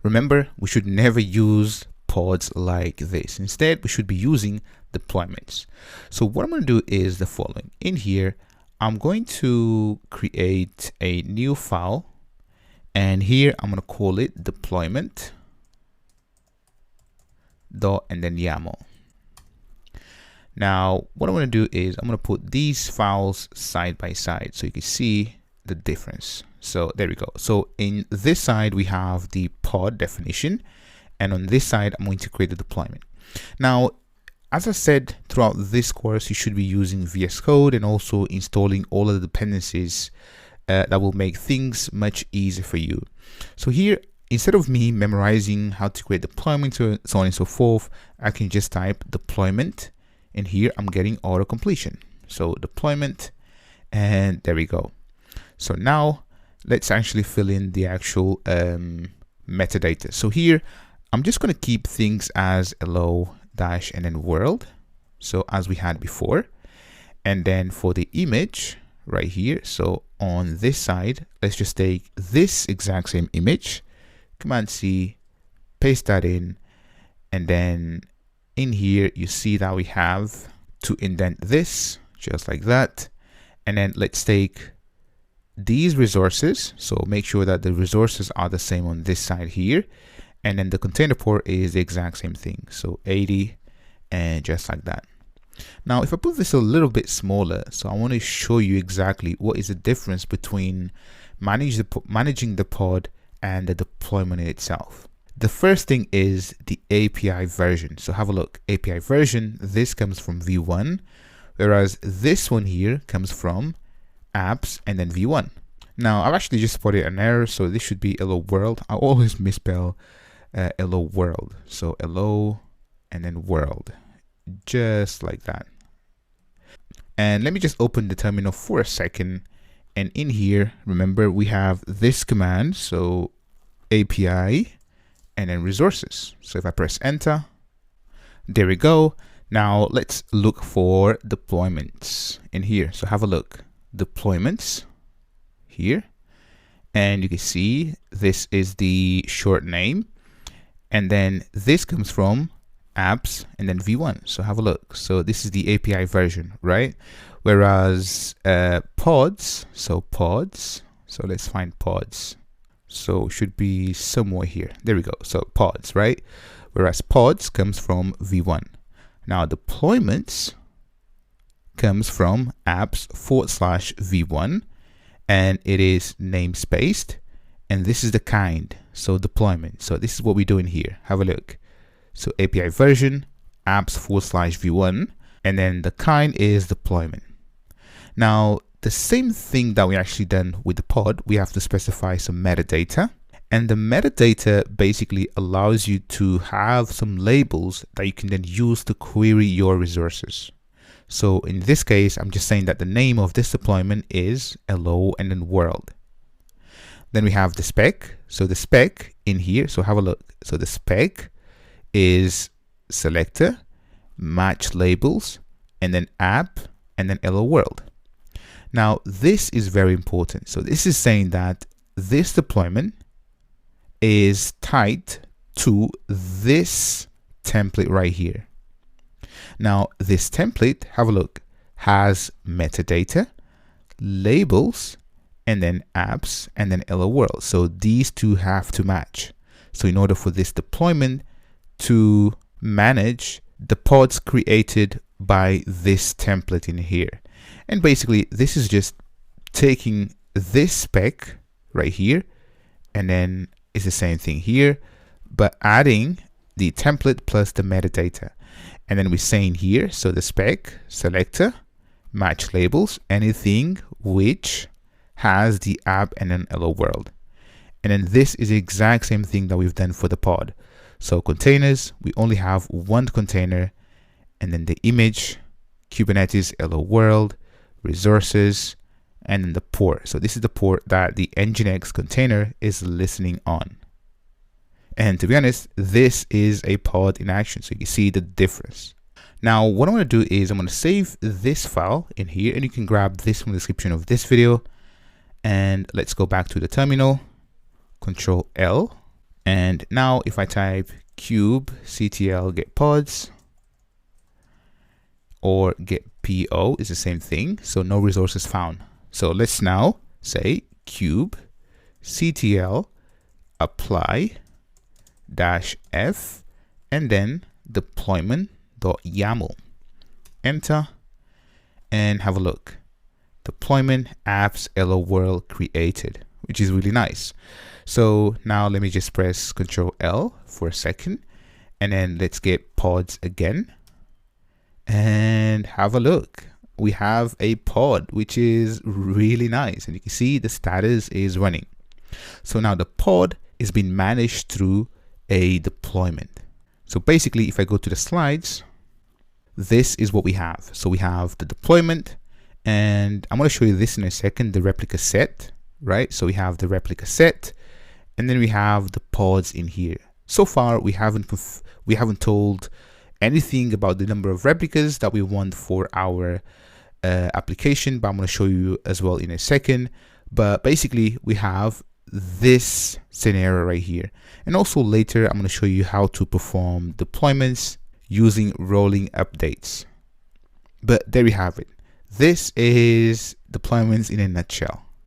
Remember, we should never use pods like this. Instead, we should be using deployments. So what I'm going to do is the following. In here, I'm going to create a new file, and here I'm going to call it deployment dot and then YAML. Now what I'm going to do is I'm going to put these files side by side so you can see the difference. So there we go. So in this side we have the pod definition, and on this side I'm going to create the deployment. Now, as I said, throughout this course you should be using VS Code and also installing all of the dependencies that will make things much easier for you. So here, instead of me memorizing how to create deployment, so on and so forth, I can just type deployment, and here I'm getting auto completion. So deployment, and there we go. So now let's actually fill in the actual metadata. So here I'm just going to keep things as hello dash and then world, so as we had before. And then for the image right here, so on this side, let's just take this exact same image, Command C, paste that in, and then in here you see that we have to indent this just like that. And then let's take these resources, so make sure that the resources are the same on this side here, and then the container port is the exact same thing, so 80, and just like that. Now if I put this a little bit smaller, so I want to show you exactly what is the difference between managing the pod and the deployment itself. The first thing is the API version. So have a look. API version, this comes from V1, whereas this one here comes from apps and then V1. Now I've actually just spotted an error, so this should be hello world. I always misspell hello world, so hello and then world, just like that. And let me just open the terminal for a second, and in here, remember, we have this command, so API and then resources. So if I press enter, there we go. Now let's look for deployments in here. So have a look, deployments here, and you can see this is the short name, and then this comes from apps and then V1. So have a look. So this is the API version, right? Whereas pods, so let's find pods. So should be somewhere here. There we go. So pods, right? Whereas pods comes from V1. Now deployments comes from apps/V1, and it is namespaced, and this is the kind, so deployment. So this is what we're doing here. Have a look. So API version, apps/V1, and then the kind is deployment. Now the same thing that we actually done with the pod, we have to specify some metadata, and the metadata basically allows you to have some labels that you can then use to query your resources. So in this case, I'm just saying that the name of this deployment is hello and then world. Then we have the spec. So the spec in here, so have a look. So the spec is selector, match labels, and then app, and then hello world. Now this is very important. So this is saying that this deployment is tied to this template right here. Now this template, have a look, has metadata, labels, and then apps, and then hello world. So these two have to match. So in order for this deployment to manage the pods created by this template in here. And basically this is just taking this spec right here, and then it's the same thing here, but adding the template plus the metadata. And then we're saying here, so the spec, selector, match labels, anything which has the app and then hello world. And then this is the exact same thing that we've done for the pod. So containers, we only have one container, and then the image, Kubernetes, hello world, resources, and then the port. So this is the port that the Nginx container is listening on. And to be honest, this is a pod in action, so you can see the difference. Now what I'm going to do is I'm going to save this file in here, and you can grab this from the description of this video. And let's go back to the terminal, Control L, And now if I type kubectl get pods or get PO is the same thing. So no resources found. So let's now say kubectl apply -f and then deployment.yaml. Enter and have a look. Deployment apps hello world created, which is really nice. So now let me just press Ctrl L for a second and then let's get pods again and have a look. We have a pod, which is really nice, and you can see the status is running. So now the pod is being managed through a deployment. So basically, if I go to the slides, this is what we have. So we have the deployment, and I'm going to show you this in a second, the replica set, right? So we have the replica set, and then we have the pods in here. So far, we haven't told anything about the number of replicas that we want for our application, but I'm going to show you as well in a second. But basically, we have this scenario right here, and also later I'm going to show you how to perform deployments using rolling updates. But there we have it. This is deployments in a nutshell.